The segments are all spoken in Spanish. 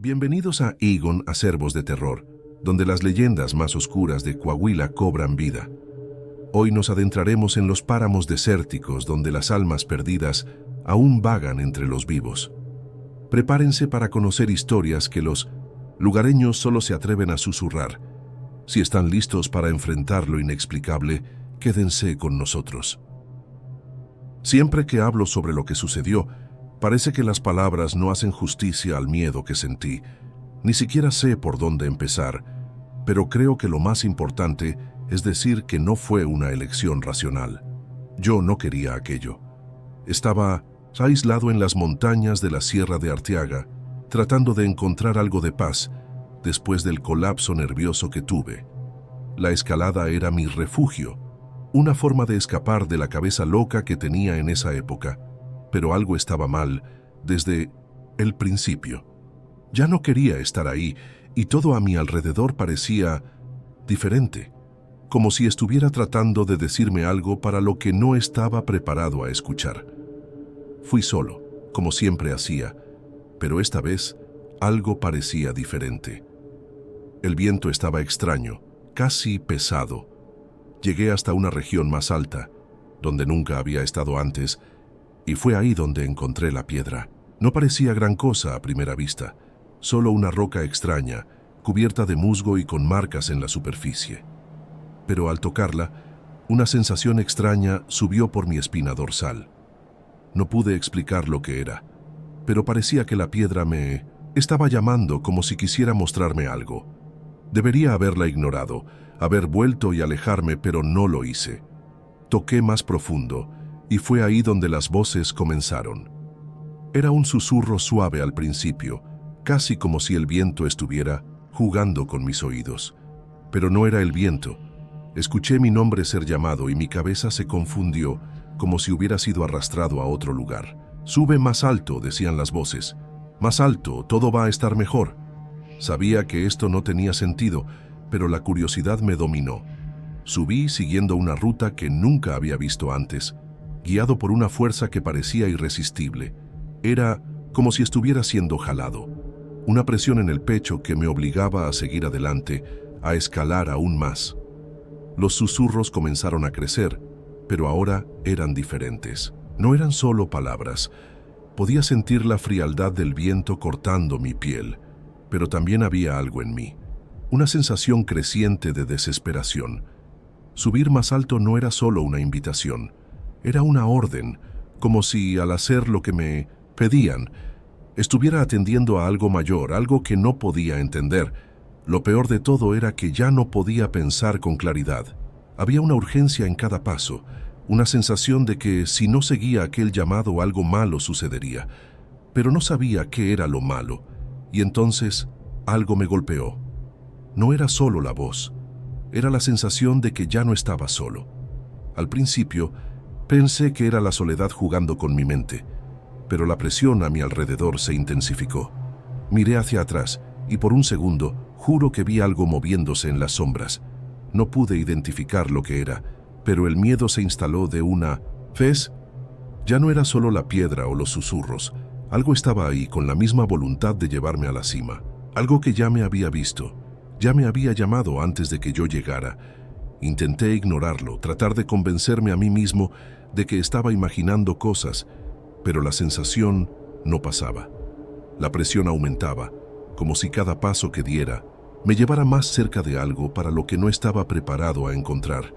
Bienvenidos a Egon Acervos de Terror, donde las leyendas más oscuras de Coahuila cobran vida. Hoy nos adentraremos en los páramos desérticos donde las almas perdidas aún vagan entre los vivos. Prepárense para conocer historias que los lugareños solo se atreven a susurrar. Si están listos para enfrentar lo inexplicable, quédense con nosotros. Siempre que hablo sobre lo que sucedió, parece que las palabras no hacen justicia al miedo que sentí. Ni siquiera sé por dónde empezar, pero creo que lo más importante es decir que no fue una elección racional. Yo no quería aquello. Estaba aislado en las montañas de la Sierra de Arteaga, tratando de encontrar algo de paz después del colapso nervioso que tuve. La escalada era mi refugio, una forma de escapar de la cabeza loca que tenía en esa época. Pero algo estaba mal desde el principio. Ya no quería estar ahí y todo a mi alrededor parecía diferente, como si estuviera tratando de decirme algo para lo que no estaba preparado a escuchar. Fui solo, como siempre hacía, pero esta vez algo parecía diferente. El viento estaba extraño, casi pesado. Llegué hasta una región más alta, donde nunca había estado antes, y fue ahí donde encontré la piedra. No parecía gran cosa a primera vista, solo una roca extraña, cubierta de musgo y con marcas en la superficie. Pero al tocarla, una sensación extraña subió por mi espina dorsal. No pude explicar lo que era, pero parecía que la piedra me estaba llamando como si quisiera mostrarme algo. Debería haberla ignorado, haber vuelto y alejarme, pero no lo hice. Toqué más profundo, y fue ahí donde las voces comenzaron. Era un susurro suave al principio, casi como si el viento estuviera jugando con mis oídos. Pero no era el viento. Escuché mi nombre ser llamado y mi cabeza se confundió, como si hubiera sido arrastrado a otro lugar. «Sube más alto», decían las voces. «Más alto, todo va a estar mejor». Sabía que esto no tenía sentido, pero la curiosidad me dominó. Subí siguiendo una ruta que nunca había visto antes, guiado por una fuerza que parecía irresistible. Era como si estuviera siendo jalado. Una presión en el pecho que me obligaba a seguir adelante, a escalar aún más. Los susurros comenzaron a crecer, pero ahora eran diferentes. No eran solo palabras. Podía sentir la frialdad del viento cortando mi piel, pero también había algo en mí. Una sensación creciente de desesperación. Subir más alto no era solo una invitación. Era una orden, como si al hacer lo que me pedían, estuviera atendiendo a algo mayor, algo que no podía entender. Lo peor de todo era que ya no podía pensar con claridad. Había una urgencia en cada paso, una sensación de que si no seguía aquel llamado algo malo sucedería. Pero no sabía qué era lo malo, y entonces algo me golpeó. No era solo la voz, era la sensación de que ya no estaba solo. Al principio, pensé que era la soledad jugando con mi mente, pero la presión a mi alrededor se intensificó. Miré hacia atrás y por un segundo juro que vi algo moviéndose en las sombras. No pude identificar lo que era, pero el miedo se instaló de una vez. Ya no era solo la piedra o los susurros. Algo estaba ahí con la misma voluntad de llevarme a la cima. Algo que ya me había visto, ya me había llamado antes de que yo llegara. Intenté ignorarlo, tratar de convencerme a mí mismo de que estaba imaginando cosas, pero la sensación no pasaba. La presión aumentaba, como si cada paso que diera me llevara más cerca de algo para lo que no estaba preparado a encontrar.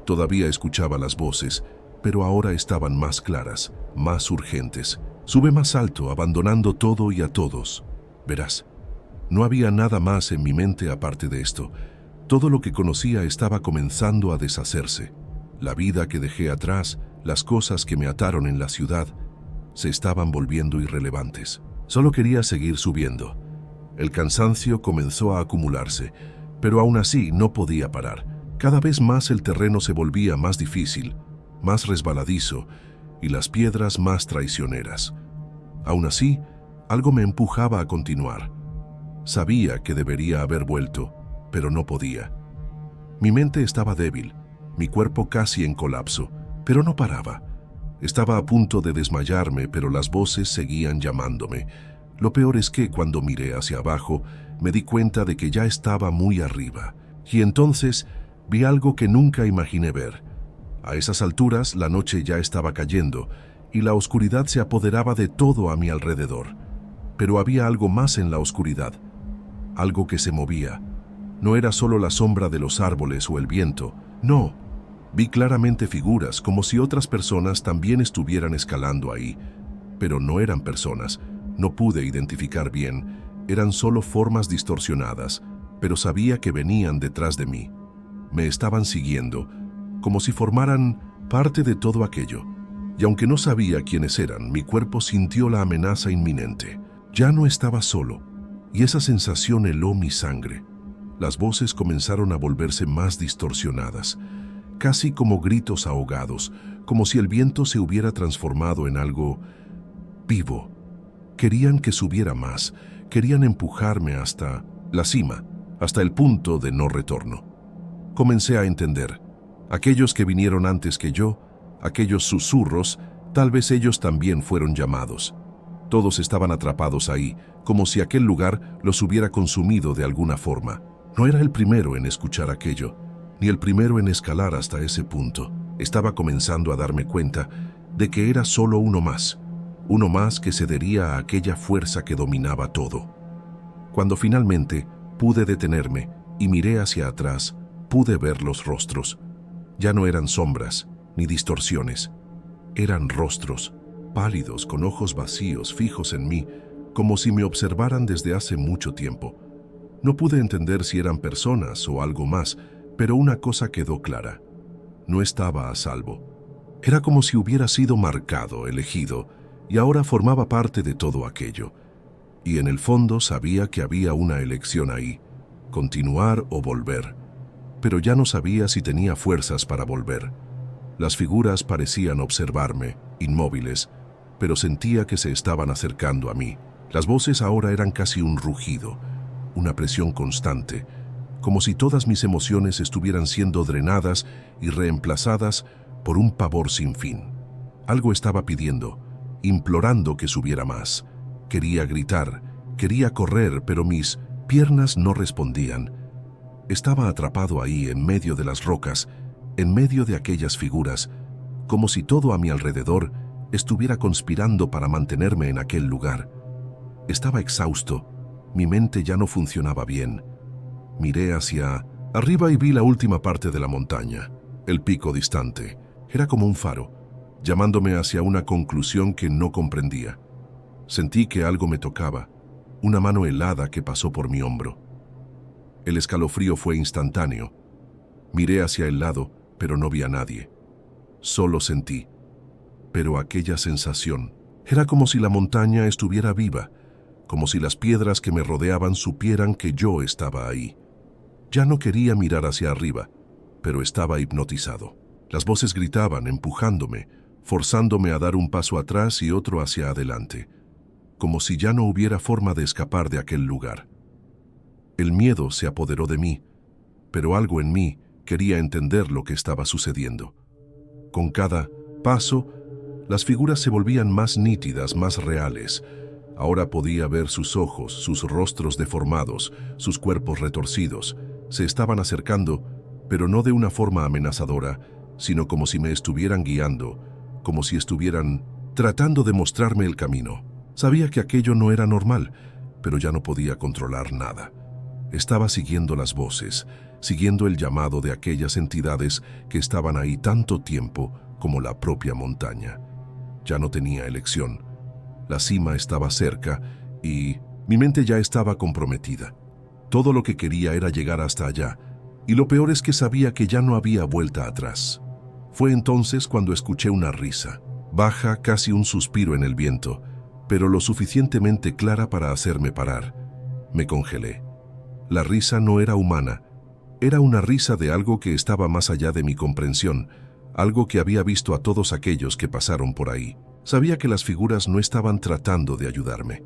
Todavía escuchaba las voces, pero ahora estaban más claras, más urgentes. Sube más alto, abandonando todo y a todos. Verás, no había nada más en mi mente aparte de esto. Todo lo que conocía estaba comenzando a deshacerse. La vida que dejé atrás, las cosas que me ataron en la ciudad, se estaban volviendo irrelevantes. Solo quería seguir subiendo. El cansancio comenzó a acumularse, pero aún así no podía parar. Cada vez más el terreno se volvía más difícil, más resbaladizo, y las piedras más traicioneras. Aún así, algo me empujaba a continuar. Sabía que debería haber vuelto, pero no podía. Mi mente estaba débil, mi cuerpo casi en colapso, pero no paraba. Estaba a punto de desmayarme, pero las voces seguían llamándome. Lo peor es que cuando miré hacia abajo, me di cuenta de que ya estaba muy arriba. Y entonces vi algo que nunca imaginé ver. A esas alturas, la noche ya estaba cayendo y la oscuridad se apoderaba de todo a mi alrededor. Pero había algo más en la oscuridad, algo que se movía. No era solo la sombra de los árboles o el viento, no. Vi claramente figuras, como si otras personas también estuvieran escalando ahí. Pero no eran personas, no pude identificar bien, eran solo formas distorsionadas, pero sabía que venían detrás de mí. Me estaban siguiendo, como si formaran parte de todo aquello. Y aunque no sabía quiénes eran, mi cuerpo sintió la amenaza inminente. Ya no estaba solo, y esa sensación heló mi sangre. Las voces comenzaron a volverse más distorsionadas, casi como gritos ahogados, como si el viento se hubiera transformado en algo vivo. Querían que subiera más, querían empujarme hasta la cima, hasta el punto de no retorno. Comencé a entender. Aquellos que vinieron antes que yo, aquellos susurros, tal vez ellos también fueron llamados. Todos estaban atrapados ahí, como si aquel lugar los hubiera consumido de alguna forma. No era el primero en escuchar aquello, ni el primero en escalar hasta ese punto. Estaba comenzando a darme cuenta de que era solo uno más que cedería a aquella fuerza que dominaba todo. Cuando finalmente pude detenerme y miré hacia atrás, pude ver los rostros. Ya no eran sombras ni distorsiones, eran rostros, pálidos, con ojos vacíos, fijos en mí, como si me observaran desde hace mucho tiempo. No pude entender si eran personas o algo más, pero una cosa quedó clara. No estaba a salvo. Era como si hubiera sido marcado, elegido, y ahora formaba parte de todo aquello. Y en el fondo sabía que había una elección ahí, continuar o volver. Pero ya no sabía si tenía fuerzas para volver. Las figuras parecían observarme, inmóviles, pero sentía que se estaban acercando a mí. Las voces ahora eran casi un rugido, una presión constante, como si todas mis emociones estuvieran siendo drenadas y reemplazadas por un pavor sin fin. Algo estaba pidiendo, implorando que subiera más. Quería gritar, quería correr, pero mis piernas no respondían. Estaba atrapado ahí, en medio de las rocas, en medio de aquellas figuras, como si todo a mi alrededor estuviera conspirando para mantenerme en aquel lugar. Estaba exhausto, mi mente ya no funcionaba bien. Miré hacia arriba y vi la última parte de la montaña, el pico distante. Era como un faro, llamándome hacia una conclusión que no comprendía. Sentí que algo me tocaba, una mano helada que pasó por mi hombro. El escalofrío fue instantáneo. Miré hacia el lado, pero no vi a nadie. Solo sentí. Pero aquella sensación era como si la montaña estuviera viva, como si las piedras que me rodeaban supieran que yo estaba ahí. Ya no quería mirar hacia arriba, pero estaba hipnotizado. Las voces gritaban, empujándome, forzándome a dar un paso atrás y otro hacia adelante, como si ya no hubiera forma de escapar de aquel lugar. El miedo se apoderó de mí, pero algo en mí quería entender lo que estaba sucediendo. Con cada paso, las figuras se volvían más nítidas, más reales. Ahora podía ver sus ojos, sus rostros deformados, sus cuerpos retorcidos. Se estaban acercando, pero no de una forma amenazadora, sino como si me estuvieran guiando, como si estuvieran tratando de mostrarme el camino. Sabía que aquello no era normal, pero ya no podía controlar nada. Estaba siguiendo las voces, siguiendo el llamado de aquellas entidades que estaban ahí tanto tiempo como la propia montaña. Ya no tenía elección. La cima estaba cerca y mi mente ya estaba comprometida. Todo lo que quería era llegar hasta allá, y lo peor es que sabía que ya no había vuelta atrás. Fue entonces cuando escuché una risa, baja, casi un suspiro en el viento, pero lo suficientemente clara para hacerme parar. Me congelé. La risa no era humana, era una risa de algo que estaba más allá de mi comprensión, algo que había visto a todos aquellos que pasaron por ahí. Sabía que las figuras no estaban tratando de ayudarme.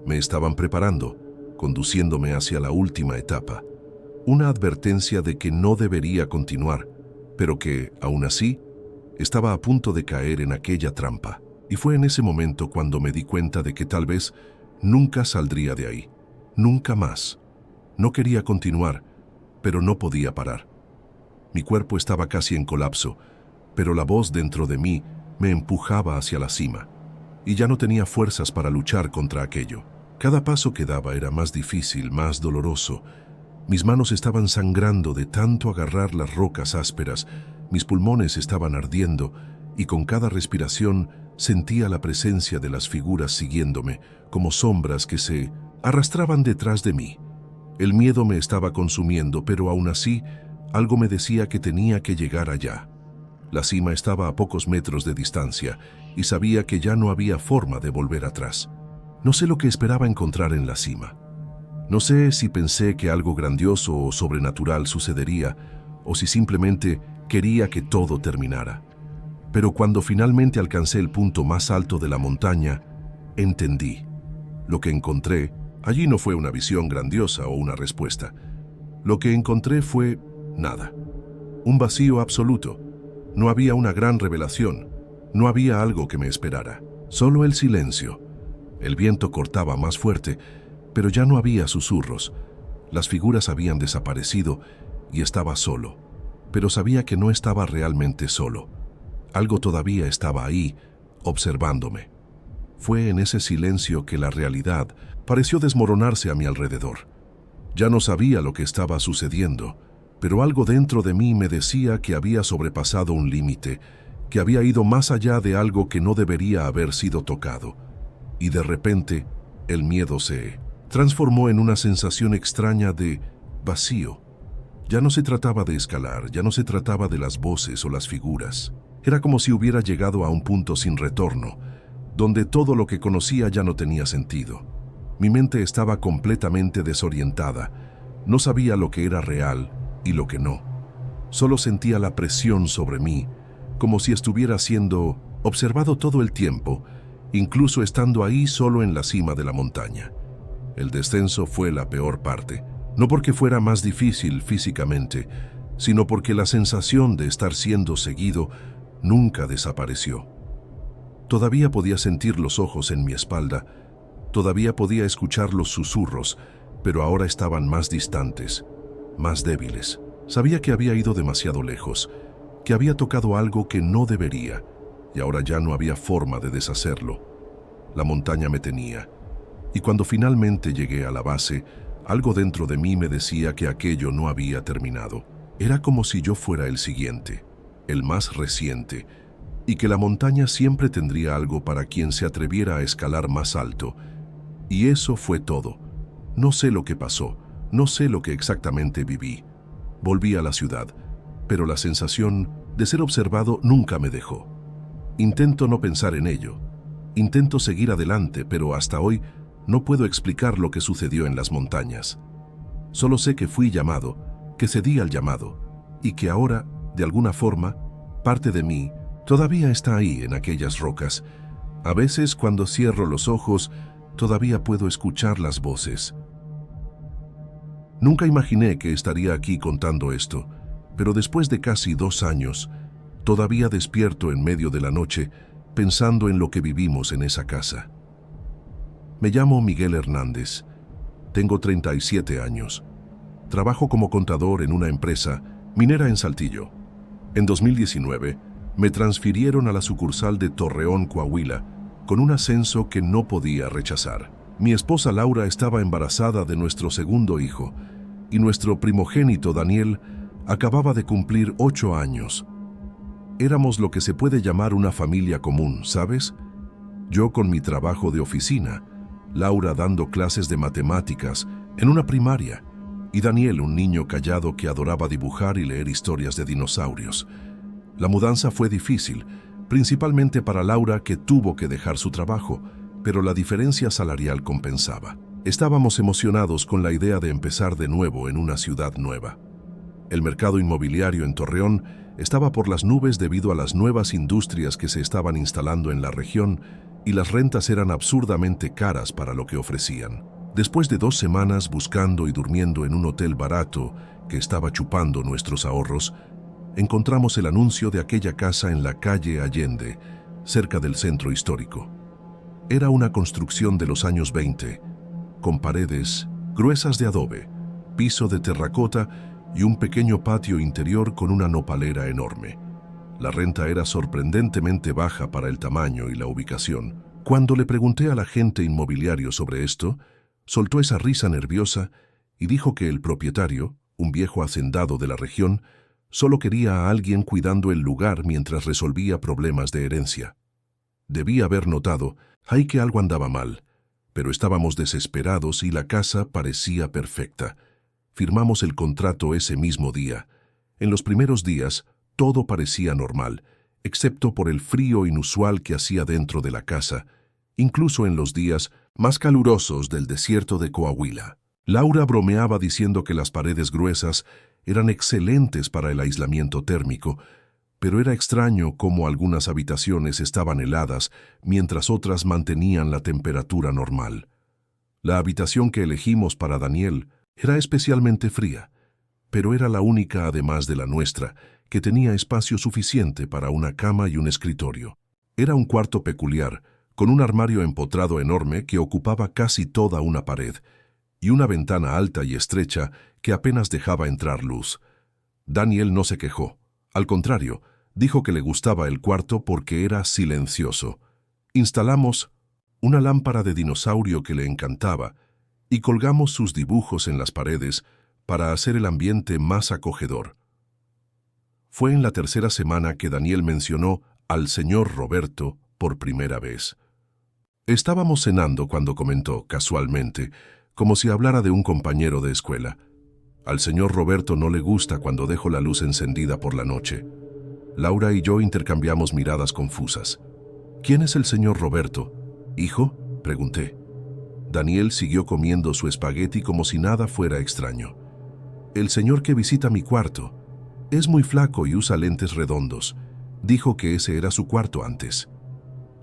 Me estaban preparando, conduciéndome hacia la última etapa. Una advertencia de que no debería continuar, pero que, aún así, estaba a punto de caer en aquella trampa. Y fue en ese momento cuando me di cuenta de que tal vez Nunca saldría de ahí. Nunca más. No quería continuar, pero no podía parar. Mi cuerpo estaba casi en colapso, pero la voz dentro de mí me empujaba hacia la cima, y ya no tenía fuerzas para luchar contra aquello. Cada paso que daba era más difícil, más doloroso. Mis manos estaban sangrando de tanto agarrar las rocas ásperas, mis pulmones estaban ardiendo, y con cada respiración sentía la presencia de las figuras siguiéndome, como sombras que se arrastraban detrás de mí. El miedo me estaba consumiendo, pero aún así, algo me decía que tenía que llegar allá. La cima estaba a pocos metros de distancia, y sabía que ya no había forma de volver atrás. No sé lo que esperaba encontrar en la cima. No sé si pensé que algo grandioso o sobrenatural sucedería, o si simplemente quería que todo terminara. Pero cuando finalmente alcancé el punto más alto de la montaña, entendí. Lo que encontré allí no fue una visión grandiosa o una respuesta. Lo que encontré fue nada. Un vacío absoluto. No había una gran revelación. No había algo que me esperara. Solo el silencio. El viento cortaba más fuerte, pero ya no había susurros. Las figuras habían desaparecido y estaba solo. Pero sabía que no estaba realmente solo. Algo todavía estaba ahí, observándome. Fue en ese silencio que la realidad pareció desmoronarse a mi alrededor. Ya no sabía lo que estaba sucediendo, pero algo dentro de mí me decía que había sobrepasado un límite, que había ido más allá de algo que no debería haber sido tocado. Y de repente, el miedo se transformó en una sensación extraña de vacío. Ya no se trataba de escalar, ya no se trataba de las voces o las figuras. Era como si hubiera llegado a un punto sin retorno, donde todo lo que conocía ya no tenía sentido. Mi mente estaba completamente desorientada. No sabía lo que era real y lo que no. Solo sentía la presión sobre mí, como si estuviera siendo observado todo el tiempo, incluso estando ahí solo en la cima de la montaña. El descenso fue la peor parte, no porque fuera más difícil físicamente, sino porque la sensación de estar siendo seguido nunca desapareció. Todavía podía sentir los ojos en mi espalda, todavía podía escuchar los susurros, pero ahora estaban más distantes, más débiles. Sabía que había ido demasiado lejos, que había tocado algo que no debería, y ahora ya no había forma de deshacerlo. La montaña me tenía, y cuando finalmente llegué a la base, algo dentro de mí me decía que aquello no había terminado. Era como si yo fuera el siguiente, el más reciente, y que la montaña siempre tendría algo para quien se atreviera a escalar más alto. Y eso fue todo. No sé lo que pasó, no sé lo que exactamente viví. Volví a la ciudad, pero la sensación de ser observado nunca me dejó. Intento no pensar en ello. Intento seguir adelante, pero hasta hoy no puedo explicar lo que sucedió en las montañas. Solo sé que fui llamado, que cedí al llamado, y que ahora, de alguna forma, parte de mí todavía está ahí en aquellas rocas. A veces, cuando cierro los ojos, todavía puedo escuchar las voces. Nunca imaginé que estaría aquí contando esto, pero después de casi 2 años, todavía despierto en medio de la noche pensando en lo que vivimos en esa casa. Me llamo Miguel Hernández, tengo 37 años. Trabajo como contador en una empresa minera en Saltillo. En 2019, me transfirieron a la sucursal de Torreón, Coahuila, con un ascenso que no podía rechazar. Mi esposa Laura estaba embarazada de nuestro segundo hijo, y nuestro primogénito Daniel acababa de cumplir 8 años. Éramos lo que se puede llamar una familia común, ¿sabes? Yo con mi trabajo de oficina, Laura dando clases de matemáticas en una primaria, y Daniel, un niño callado que adoraba dibujar y leer historias de dinosaurios. La mudanza fue difícil, principalmente para Laura, que tuvo que dejar su trabajo, pero la diferencia salarial compensaba. Estábamos emocionados con la idea de empezar de nuevo en una ciudad nueva. El mercado inmobiliario en Torreón estaba por las nubes debido a las nuevas industrias que se estaban instalando en la región, y las rentas eran absurdamente caras para lo que ofrecían. Después de 2 semanas buscando y durmiendo en un hotel barato que estaba chupando nuestros ahorros, encontramos el anuncio de aquella casa en la calle Allende, cerca del centro histórico. Era una construcción de los años 20, con paredes gruesas de adobe, piso de terracota y un pequeño patio interior con una nopalera enorme. La renta era sorprendentemente baja para el tamaño y la ubicación. Cuando le pregunté al agente inmobiliario sobre esto, soltó esa risa nerviosa y dijo que el propietario, un viejo hacendado de la región, solo quería a alguien cuidando el lugar mientras resolvía problemas de herencia. Debí haber notado ahí que algo andaba mal, pero estábamos desesperados y la casa parecía perfecta. Firmamos el contrato ese mismo día. En los primeros días, todo parecía normal, excepto por el frío inusual que hacía dentro de la casa, incluso en los días más calurosos del desierto de Coahuila. Laura bromeaba diciendo que las paredes gruesas eran excelentes para el aislamiento térmico, pero era extraño cómo algunas habitaciones estaban heladas mientras otras mantenían la temperatura normal. La habitación que elegimos para Daniel era especialmente fría, pero era la única, además de la nuestra, que tenía espacio suficiente para una cama y un escritorio. Era un cuarto peculiar, con un armario empotrado enorme que ocupaba casi toda una pared, y una ventana alta y estrecha que apenas dejaba entrar luz. Daniel no se quejó. Al contrario, dijo que le gustaba el cuarto porque era silencioso. Instalamos una lámpara de dinosaurio que le encantaba y colgamos sus dibujos en las paredes para hacer el ambiente más acogedor. Fue en la tercera semana que Daniel mencionó al señor Roberto por primera vez. Estábamos cenando cuando comentó, casualmente, como si hablara de un compañero de escuela: al señor Roberto no le gusta cuando dejo la luz encendida por la noche. Laura y yo intercambiamos miradas confusas. ¿Quién es el señor Roberto? ¿Hijo?, pregunté. Daniel siguió comiendo su espagueti como si nada fuera extraño. El señor que visita mi cuarto. Es muy flaco y usa lentes redondos. Dijo que ese era su cuarto antes.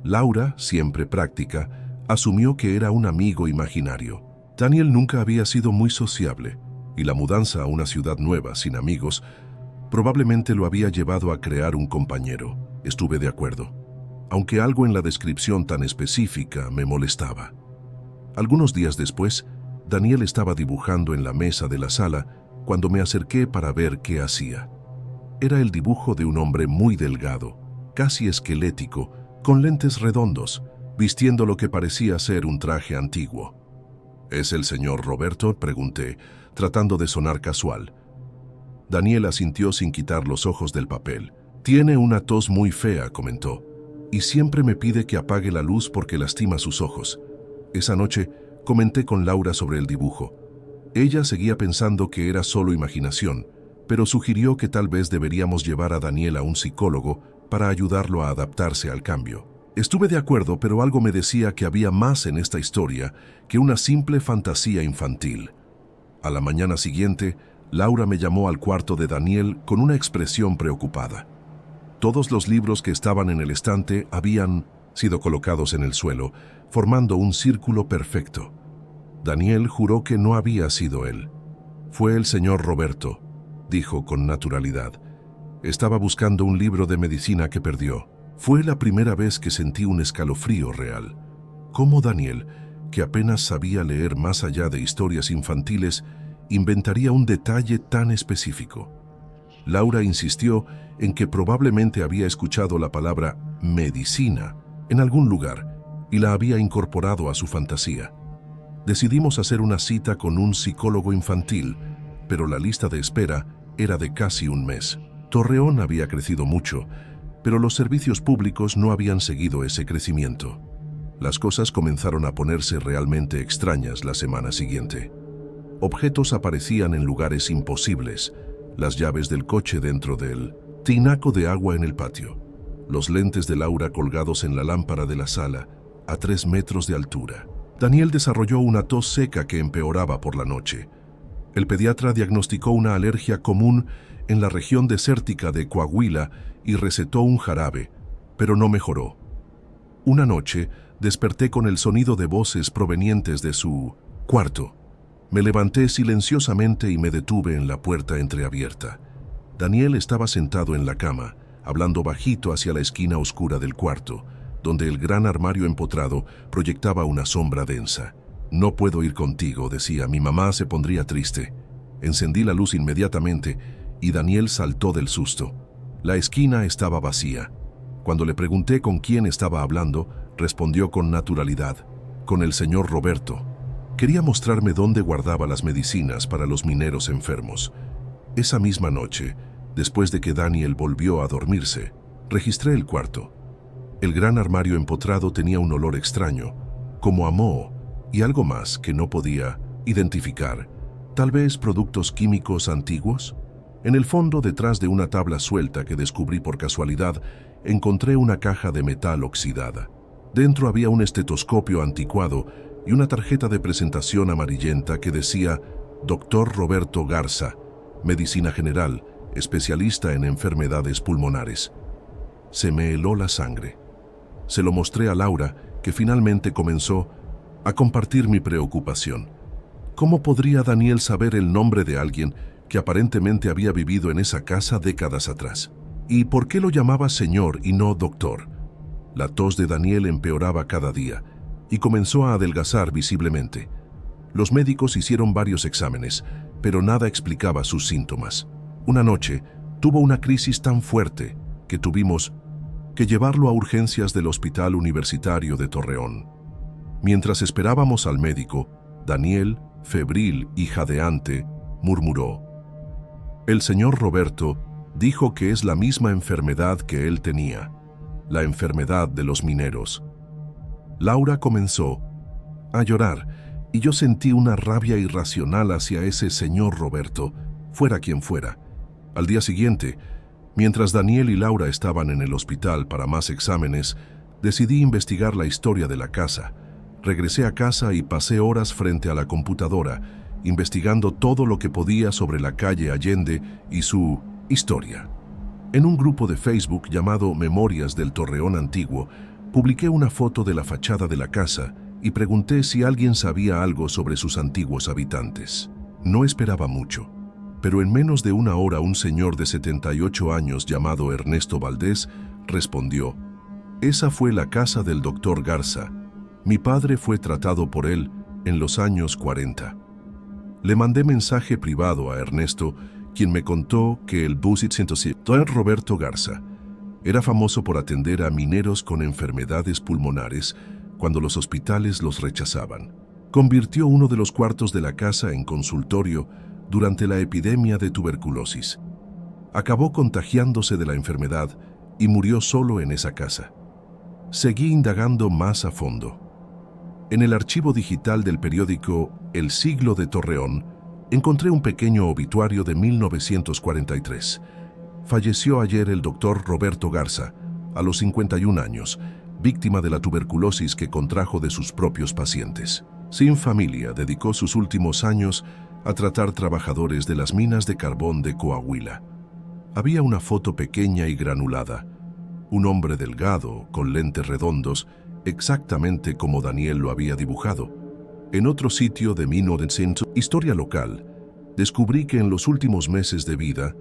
Laura, siempre práctica, asumió que era un amigo imaginario. Daniel nunca había sido muy sociable, y la mudanza a una ciudad nueva, sin amigos, probablemente lo había llevado a crear un compañero. Estuve de acuerdo, aunque algo en la descripción tan específica me molestaba. Algunos días después, Daniel estaba dibujando en la mesa de la sala cuando me acerqué para ver qué hacía. Era el dibujo de un hombre muy delgado, casi esquelético, con lentes redondos, vistiendo lo que parecía ser un traje antiguo. ¿Es el señor Roberto?, pregunté, tratando de sonar casual. Daniel asintió sin quitar los ojos del papel. Tiene una tos muy fea, comentó, y siempre me pide que apague la luz porque lastima sus ojos. Esa noche comenté con Laura sobre el dibujo. Ella seguía pensando que era solo imaginación, pero sugirió que tal vez deberíamos llevar a Daniel a un psicólogo para ayudarlo a adaptarse al cambio. Estuve de acuerdo, pero algo me decía que había más en esta historia que una simple fantasía infantil. A la mañana siguiente, Laura me llamó al cuarto de Daniel con una expresión preocupada. Todos los libros que estaban en el estante habían sido colocados en el suelo, formando un círculo perfecto. Daniel juró que no había sido él. Fue el señor Roberto, dijo con naturalidad. Estaba buscando un libro de medicina que perdió. Fue la primera vez que sentí un escalofrío real. ¿Cómo Daniel, que apenas sabía leer más allá de historias infantiles, inventaría un detalle tan específico? Laura insistió en que probablemente había escuchado la palabra medicina en algún lugar y la había incorporado a su fantasía. Decidimos hacer una cita con un psicólogo infantil, pero la lista de espera era de casi un mes. Torreón había crecido mucho, pero los servicios públicos no habían seguido ese crecimiento. Las cosas comenzaron a ponerse realmente extrañas la semana siguiente. Objetos aparecían en lugares imposibles, las llaves del coche dentro del tinaco de agua en el patio, los lentes de Laura colgados en la lámpara de la sala, a 3 metros de altura. Daniel desarrolló una tos seca que empeoraba por la noche. El pediatra diagnosticó una alergia común en la región desértica de Coahuila y recetó un jarabe, pero no mejoró. Una noche desperté con el sonido de voces provenientes de su cuarto. Me levanté silenciosamente y me detuve en la puerta entreabierta. Daniel estaba sentado en la cama, hablando bajito hacia la esquina oscura del cuarto. donde el gran armario empotrado proyectaba una sombra densa. «No puedo ir contigo», decía, «mi mamá se pondría triste». Encendí la luz inmediatamente y Daniel saltó del susto. La esquina estaba vacía. Cuando le pregunté con quién estaba hablando, respondió con naturalidad: «Con el señor Roberto». Quería mostrarme dónde guardaba las medicinas para los mineros enfermos. Esa misma noche, después de que Daniel volvió a dormirse, registré el cuarto. El gran armario empotrado tenía un olor extraño, como a moho, y algo más que no podía identificar. ¿Tal vez productos químicos antiguos? En el fondo, detrás de una tabla suelta que descubrí por casualidad, encontré una caja de metal oxidada. Dentro había un estetoscopio anticuado y una tarjeta de presentación amarillenta que decía «Dr. Roberto Garza, Medicina General, especialista en enfermedades pulmonares». Se me heló la sangre. Se lo mostré a Laura, que finalmente comenzó a compartir mi preocupación. ¿Cómo podría Daniel saber el nombre de alguien que aparentemente había vivido en esa casa décadas atrás? ¿Y por qué lo llamaba señor y no doctor? La tos de Daniel empeoraba cada día y comenzó a adelgazar visiblemente. Los médicos hicieron varios exámenes, pero nada explicaba sus síntomas. Una noche tuvo una crisis tan fuerte que tuvimos que llevarlo a urgencias del Hospital Universitario de Torreón. Mientras esperábamos al médico, Daniel, febril y jadeante, murmuró: «El señor Roberto dijo que es la misma enfermedad que él tenía, la enfermedad de los mineros». Laura comenzó a llorar y yo sentí una rabia irracional hacia ese señor Roberto, fuera quien fuera. Al día siguiente, mientras Daniel y Laura estaban en el hospital para más exámenes, decidí investigar la historia de la casa. Regresé a casa y pasé horas frente a la computadora, investigando todo lo que podía sobre la calle Allende y su historia. En un grupo de Facebook llamado Memorias del Torreón Antiguo, publiqué una foto de la fachada de la casa y pregunté si alguien sabía algo sobre sus antiguos habitantes. No esperaba mucho, pero en menos de una hora un señor de 78 años llamado Ernesto Valdés respondió: «Esa fue la casa del doctor Garza. Mi padre fue tratado por él en los años 40. Le mandé mensaje privado a Ernesto, quien me contó que el Dr. Roberto Garza era famoso por atender a mineros con enfermedades pulmonares cuando los hospitales los rechazaban. Convirtió uno de los cuartos de la casa en consultorio durante la epidemia de tuberculosis. Acabó contagiándose de la enfermedad y murió solo en esa casa». Seguí indagando más a fondo. En el archivo digital del periódico El Siglo de Torreón, encontré un pequeño obituario de 1943. Falleció ayer el doctor Roberto Garza, a los 51 años, víctima de la tuberculosis que contrajo de sus propios pacientes. Sin familia, dedicó sus últimos años a tratar trabajadores de las minas de carbón de Coahuila. Había una foto pequeña y granulada, un hombre delgado, con lentes redondos, exactamente como Daniel lo había dibujado. En otro sitio de 1900, Historia Local, descubrí que en los últimos meses de vida,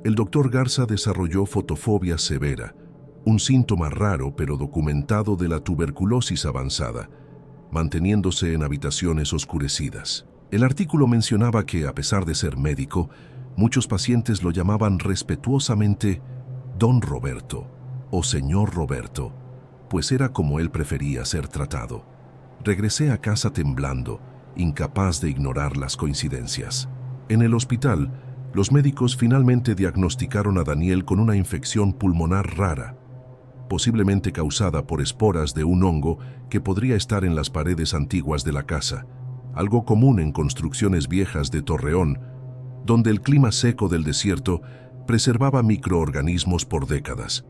el doctor Garza desarrolló fotofobia severa, un síntoma raro pero documentado de la tuberculosis avanzada, manteniéndose en habitaciones oscurecidas. El artículo mencionaba que, a pesar de ser médico, muchos pacientes lo llamaban respetuosamente Don Roberto o Señor Roberto, pues era como él prefería ser tratado. Regresé a casa temblando, incapaz de ignorar las coincidencias. En el hospital, los médicos finalmente diagnosticaron a Daniel con una infección pulmonar rara, posiblemente causada por esporas de un hongo que podría estar en las paredes antiguas de la casa, algo común en construcciones viejas de Torreón, donde el clima seco del desierto preservaba microorganismos por décadas.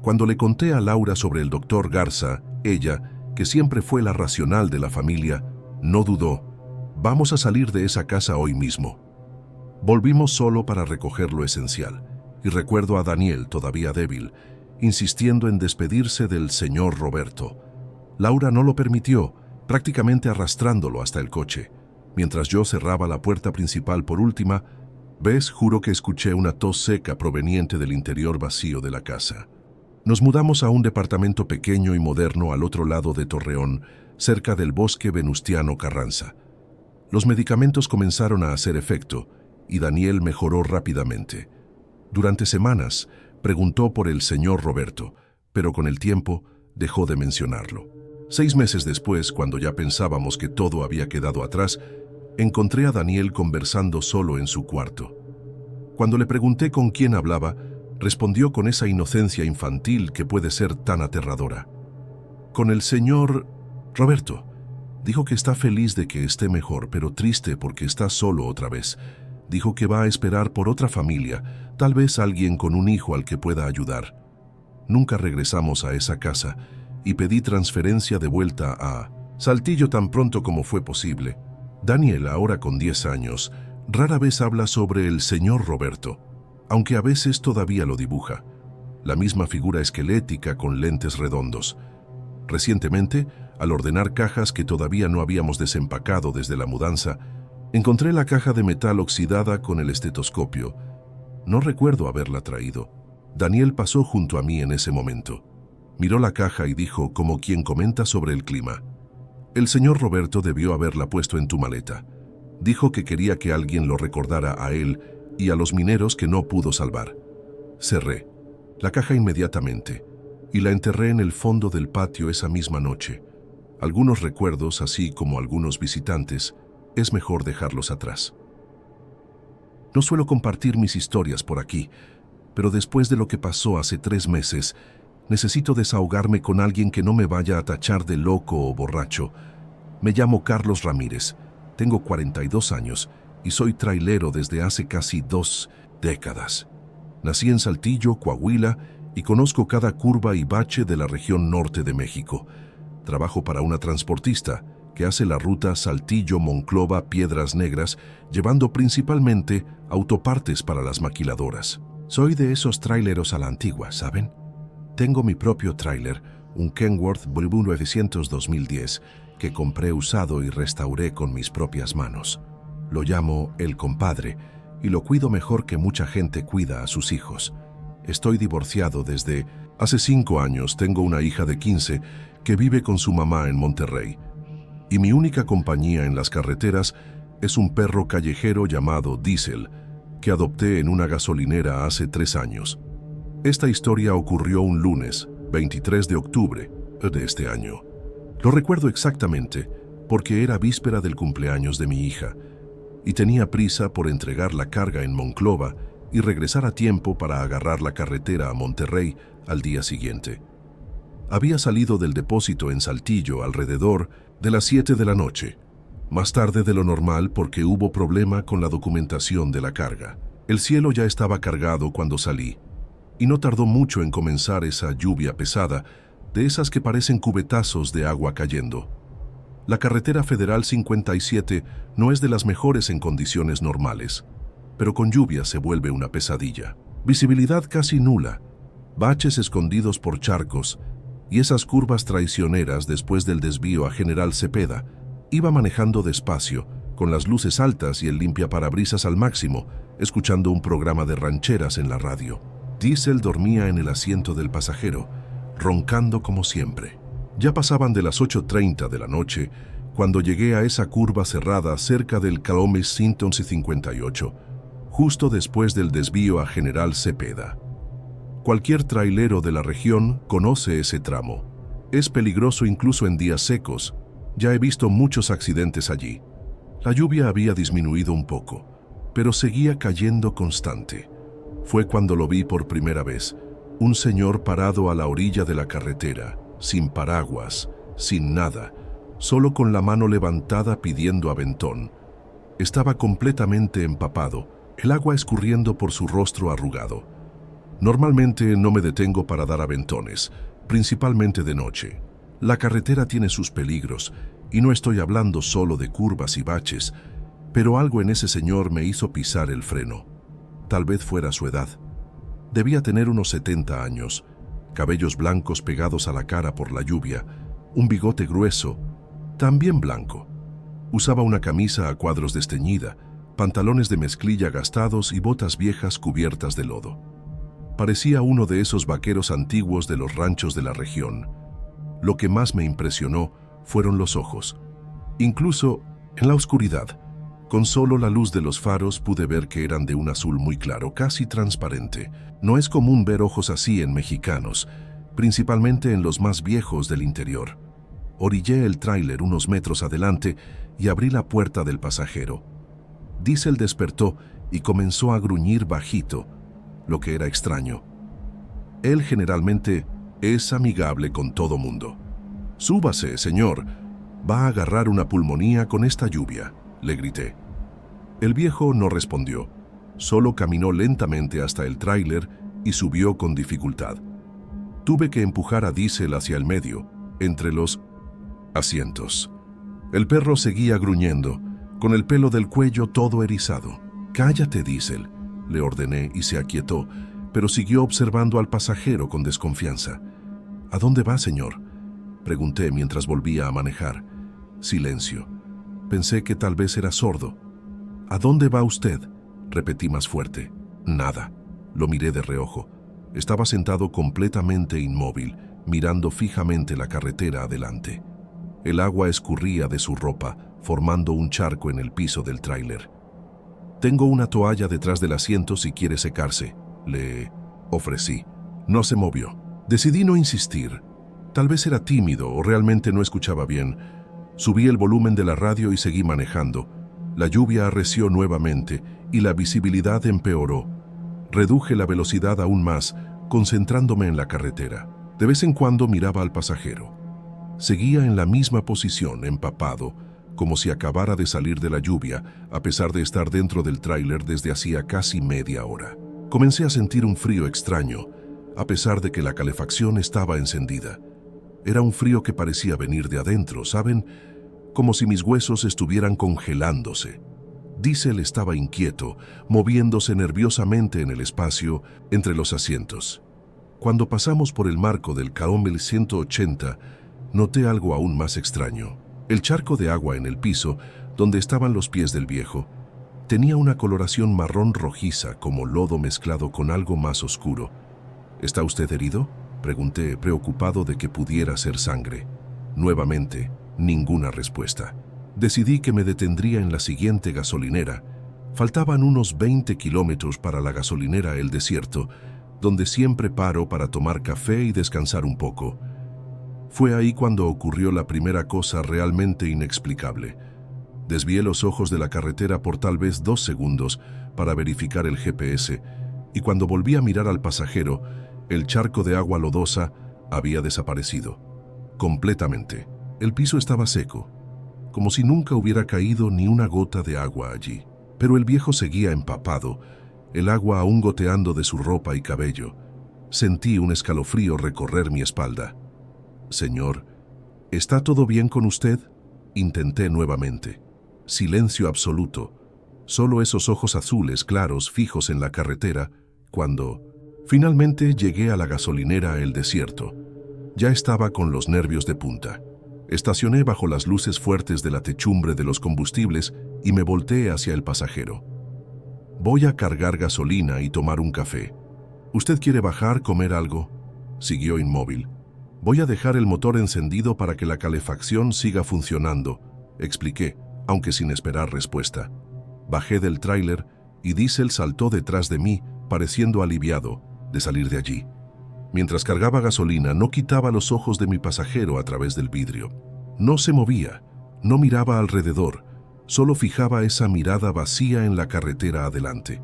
Cuando le conté a Laura sobre el doctor Garza, ella, que siempre fue la racional de la familia, no dudó: «Vamos a salir de esa casa hoy mismo». Volvimos solo para recoger lo esencial, y recuerdo a Daniel, todavía débil, insistiendo en despedirse del señor Roberto. Laura no lo permitió, prácticamente arrastrándolo hasta el coche. Mientras yo cerraba la puerta principal por última vez, juro que escuché una tos seca proveniente del interior vacío de la casa. Nos mudamos a un departamento pequeño y moderno al otro lado de Torreón, cerca del bosque Venustiano Carranza. Los medicamentos comenzaron a hacer efecto y Daniel mejoró rápidamente. Durante semanas preguntó por el señor Roberto, pero con el tiempo dejó de mencionarlo. 6 meses después, cuando ya pensábamos que todo había quedado atrás, encontré a Daniel conversando solo en su cuarto. Cuando le pregunté con quién hablaba, respondió con esa inocencia infantil que puede ser tan aterradora. Con el señor Roberto. Dijo que está feliz de que esté mejor, pero triste porque está solo otra vez. Dijo que va a esperar por otra familia, tal vez alguien con un hijo al que pueda ayudar. Nunca regresamos a esa casa y pedí transferencia de vuelta a Saltillo tan pronto como fue posible. Daniel, ahora con 10 años, rara vez habla sobre el señor Roberto, aunque a veces todavía lo dibuja. La misma figura esquelética con lentes redondos. Recientemente, al ordenar cajas que todavía no habíamos desempacado desde la mudanza, encontré la caja de metal oxidada con el estetoscopio. No recuerdo haberla traído. Daniel pasó junto a mí en ese momento. Miró la caja y dijo, como quien comenta sobre el clima: el señor Roberto debió haberla puesto en tu maleta. Dijo que quería que alguien lo recordara a él y a los mineros que no pudo salvar. Cerré la caja inmediatamente y la enterré en el fondo del patio esa misma noche. Algunos recuerdos, así como algunos visitantes, es mejor dejarlos atrás. No suelo compartir mis historias por aquí, pero después de lo que pasó hace 3 meses, necesito desahogarme con alguien que no me vaya a tachar de loco o borracho. Me llamo Carlos Ramírez, tengo 42 años y soy trailero desde hace casi 2 décadas. Nací en Saltillo, Coahuila, y conozco cada curva y bache de la región norte de México. Trabajo para una transportista que hace la ruta Saltillo-Monclova-Piedras Negras, llevando principalmente autopartes para las maquiladoras. Soy de esos traileros a la antigua, ¿saben? Tengo mi propio tráiler, un Kenworth Volvo 900 2010, que compré usado y restauré con mis propias manos. Lo llamo El Compadre y lo cuido mejor que mucha gente cuida a sus hijos. Estoy divorciado desde hace 5 años, tengo una hija de 15 que vive con su mamá en Monterrey. Y mi única compañía en las carreteras es un perro callejero llamado Diesel, que adopté en una gasolinera hace 3 años. Esta historia ocurrió un lunes, 23 de octubre de este año. Lo recuerdo exactamente porque era víspera del cumpleaños de mi hija y tenía prisa por entregar la carga en Monclova y regresar a tiempo para agarrar la carretera a Monterrey al día siguiente. Había salido del depósito en Saltillo alrededor de las 7 de la noche, más tarde de lo normal porque hubo problema con la documentación de la carga. El cielo ya estaba cargado cuando salí, y no tardó mucho en comenzar esa lluvia pesada, de esas que parecen cubetazos de agua cayendo. La carretera Federal 57 no es de las mejores en condiciones normales, pero con lluvia se vuelve una pesadilla. Visibilidad casi nula, baches escondidos por charcos y esas curvas traicioneras después del desvío a General Cepeda. Iba manejando despacio, con las luces altas y el limpiaparabrisas al máximo, escuchando un programa de rancheras en la radio. Diesel dormía en el asiento del pasajero, roncando como siempre. Ya pasaban de las 8:30 de la noche cuando llegué a esa curva cerrada cerca del Caome 158, justo después del desvío a General Cepeda. Cualquier trailero de la región conoce ese tramo. Es peligroso incluso en días secos. Ya he visto muchos accidentes allí. La lluvia había disminuido un poco, pero seguía cayendo constante. Fue cuando lo vi por primera vez, un señor parado a la orilla de la carretera, sin paraguas, sin nada, solo con la mano levantada pidiendo aventón. Estaba completamente empapado, el agua escurriendo por su rostro arrugado. Normalmente no me detengo para dar aventones, principalmente de noche. La carretera tiene sus peligros, y no estoy hablando solo de curvas y baches, pero algo en ese señor me hizo pisar el freno. Tal vez fuera su edad. Debía tener unos 70 años, cabellos blancos pegados a la cara por la lluvia, un bigote grueso, también blanco. Usaba una camisa a cuadros desteñida, pantalones de mezclilla gastados y botas viejas cubiertas de lodo. Parecía uno de esos vaqueros antiguos de los ranchos de la región. Lo que más me impresionó fueron los ojos. Incluso en la oscuridad, con solo la luz de los faros pude ver que eran de un azul muy claro, casi transparente. No es común ver ojos así en mexicanos, principalmente en los más viejos del interior. Orillé el tráiler unos metros adelante y abrí la puerta del pasajero. Diesel despertó y comenzó a gruñir bajito, lo que era extraño. Él generalmente es amigable con todo mundo. «Súbase, señor. Va a agarrar una pulmonía con esta lluvia», le grité. El viejo no respondió, solo caminó lentamente hasta el tráiler y subió con dificultad. Tuve que empujar a Diesel hacia el medio, entre los asientos. El perro seguía gruñendo, con el pelo del cuello todo erizado. «Cállate, Diesel», le ordené y se aquietó, pero siguió observando al pasajero con desconfianza. «¿A dónde va, señor?», pregunté mientras volvía a manejar. Silencio. Pensé que tal vez era sordo. «¿A dónde va usted?», repetí más fuerte. Nada. Lo miré de reojo. Estaba sentado completamente inmóvil, mirando fijamente la carretera adelante. El agua escurría de su ropa, formando un charco en el piso del tráiler. «Tengo una toalla detrás del asiento si quiere secarse», le ofrecí. No se movió. Decidí no insistir. Tal vez era tímido o realmente no escuchaba bien. Subí el volumen de la radio y seguí manejando. La lluvia arreció nuevamente y la visibilidad empeoró. Reduje la velocidad aún más, concentrándome en la carretera. De vez en cuando miraba al pasajero. Seguía en la misma posición, empapado, como si acabara de salir de la lluvia, a pesar de estar dentro del tráiler desde hacía casi media hora. Comencé a sentir un frío extraño, a pesar de que la calefacción estaba encendida. Era un frío que parecía venir de adentro, ¿saben? Como si mis huesos estuvieran congelándose. Diesel estaba inquieto, moviéndose nerviosamente en el espacio entre los asientos. Cuando pasamos por el marco del Caomel 180, noté algo aún más extraño. El charco de agua en el piso, donde estaban los pies del viejo, tenía una coloración marrón rojiza, como lodo mezclado con algo más oscuro. «¿Está usted herido?», pregunté, preocupado de que pudiera ser sangre. Nuevamente, ninguna respuesta. Decidí que me detendría en la siguiente gasolinera. Faltaban unos 20 kilómetros para la gasolinera El Desierto, donde siempre paro para tomar café y descansar un poco. Fue ahí cuando ocurrió la primera cosa realmente inexplicable. Desvié los ojos de la carretera por tal vez 2 segundos para verificar el GPS, y cuando volví a mirar al pasajero, el charco de agua lodosa había desaparecido. Completamente. El piso estaba seco, como si nunca hubiera caído ni una gota de agua allí. Pero el viejo seguía empapado, el agua aún goteando de su ropa y cabello. Sentí un escalofrío recorrer mi espalda. «Señor, ¿está todo bien con usted?», intenté nuevamente. Silencio absoluto. Solo esos ojos azules claros fijos en la carretera, cuando finalmente llegué a la gasolinera El Desierto. Ya estaba con los nervios de punta. Estacioné bajo las luces fuertes de la techumbre de los combustibles y me volteé hacia el pasajero. «Voy a cargar gasolina y tomar un café. ¿Usted quiere bajar, comer algo?», siguió inmóvil. «Voy a dejar el motor encendido para que la calefacción siga funcionando», expliqué, aunque sin esperar respuesta. Bajé del tráiler y Diesel saltó detrás de mí, pareciendo aliviado de salir de allí. Mientras cargaba gasolina, no quitaba los ojos de mi pasajero a través del vidrio. No se movía, no miraba alrededor, solo fijaba esa mirada vacía en la carretera adelante.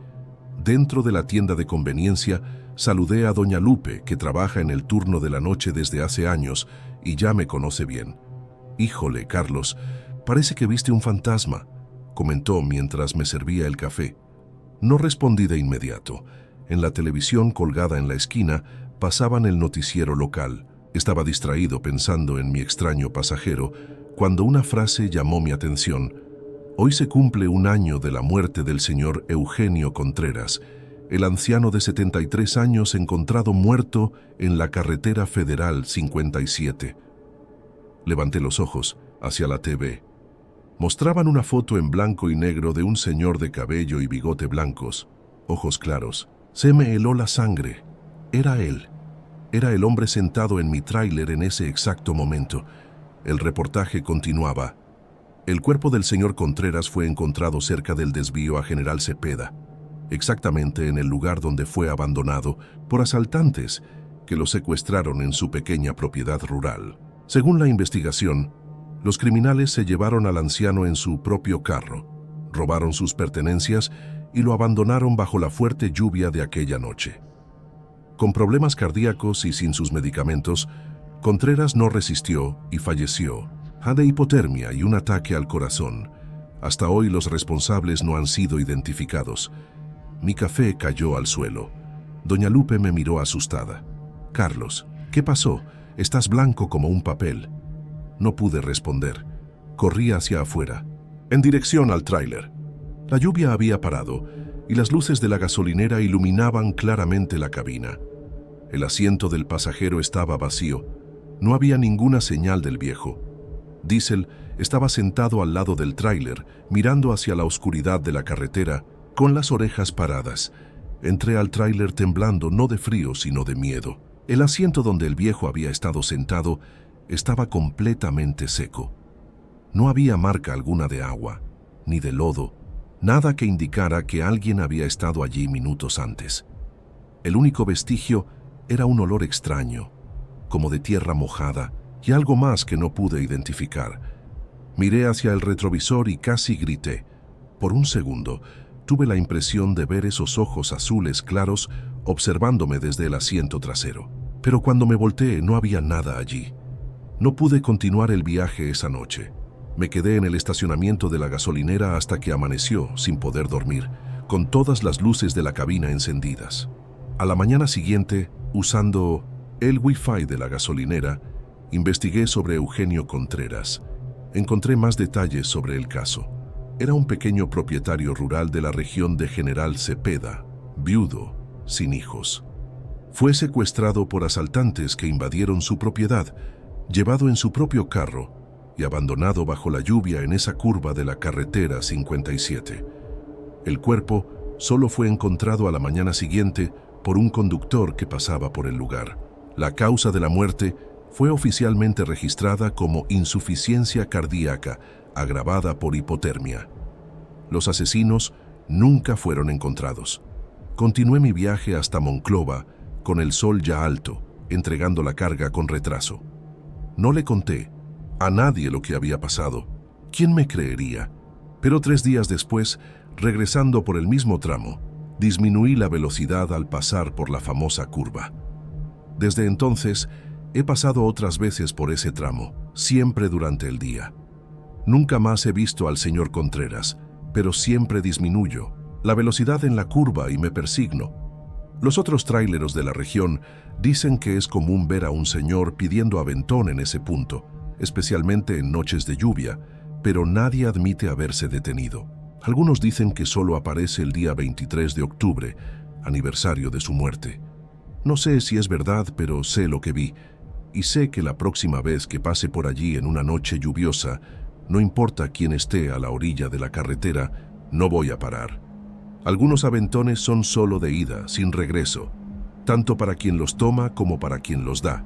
Dentro de la tienda de conveniencia, saludé a doña Lupe, que trabaja en el turno de la noche desde hace años y ya me conoce bien. «Híjole, Carlos, parece que viste un fantasma», comentó mientras me servía el café. No respondí de inmediato. En la televisión colgada en la esquina pasaban el noticiero local. Estaba distraído pensando en mi extraño pasajero cuando una frase llamó mi atención. «Hoy se cumple 1 año de la muerte del señor Eugenio Contreras, el anciano de 73 años encontrado muerto en la carretera federal 57. Levanté los ojos hacia la TV. Mostraban una foto en blanco y negro de un señor de cabello y bigote blancos, ojos claros. Se me heló la sangre. Era él. Era el hombre sentado en mi tráiler en ese exacto momento. El reportaje continuaba. El cuerpo del señor Contreras fue encontrado cerca del desvío a General Cepeda, exactamente en el lugar donde fue abandonado por asaltantes que lo secuestraron en su pequeña propiedad rural. Según la investigación, los criminales se llevaron al anciano en su propio carro, robaron sus pertenencias y lo abandonaron bajo la fuerte lluvia de aquella noche. Con problemas cardíacos y sin sus medicamentos, Contreras no resistió y falleció, de hipotermia y un ataque al corazón. Hasta hoy los responsables no han sido identificados. Mi café cayó al suelo. Doña Lupe me miró asustada. «Carlos, ¿qué pasó? Estás blanco como un papel». No pude responder. Corrí hacia afuera, en dirección al tráiler. La lluvia había parado y las luces de la gasolinera iluminaban claramente la cabina. El asiento del pasajero estaba vacío. No había ninguna señal del viejo. Diesel estaba sentado al lado del tráiler, mirando hacia la oscuridad de la carretera, con las orejas paradas. Entré al tráiler temblando, no de frío, sino de miedo. El asiento donde el viejo había estado sentado estaba completamente seco. No había marca alguna de agua, ni de lodo, nada que indicara que alguien había estado allí minutos antes. El único vestigio era un olor extraño, como de tierra mojada, y algo más que no pude identificar. Miré hacia el retrovisor y casi grité. Por un segundo, tuve la impresión de ver esos ojos azules claros observándome desde el asiento trasero. Pero cuando me volteé no había nada allí. No pude continuar el viaje esa noche. Me quedé en el estacionamiento de la gasolinera hasta que amaneció, sin poder dormir, con todas las luces de la cabina encendidas. A la mañana siguiente, usando el Wi-Fi de la gasolinera, investigué sobre Eugenio Contreras. Encontré más detalles sobre el caso. Era un pequeño propietario rural de la región de General Cepeda, viudo, sin hijos. Fue secuestrado por asaltantes que invadieron su propiedad, llevado en su propio carro y abandonado bajo la lluvia en esa curva de la carretera 57. El cuerpo solo fue encontrado a la mañana siguiente por un conductor que pasaba por el lugar. La causa de la muerte fue oficialmente registrada como insuficiencia cardíaca agravada por hipotermia. Los asesinos nunca fueron encontrados. Continué mi viaje hasta Monclova, con el sol ya alto, entregando la carga con retraso. No le conté a nadie lo que había pasado. ¿Quién me creería? Pero 3 días después, regresando por el mismo tramo, disminuí la velocidad al pasar por la famosa curva. Desde entonces, he pasado otras veces por ese tramo, siempre durante el día. Nunca más he visto al señor Contreras, pero siempre disminuyo la velocidad en la curva y me persigno. Los otros tráileros de la región dicen que es común ver a un señor pidiendo aventón en ese punto, especialmente en noches de lluvia, pero nadie admite haberse detenido. Algunos dicen que solo aparece el día 23 de octubre, aniversario de su muerte. No sé si es verdad, pero sé lo que vi, y sé que la próxima vez que pase por allí en una noche lluviosa, no importa quién esté a la orilla de la carretera, no voy a parar. Algunos aventones son solo de ida, sin regreso, tanto para quien los toma como para quien los da.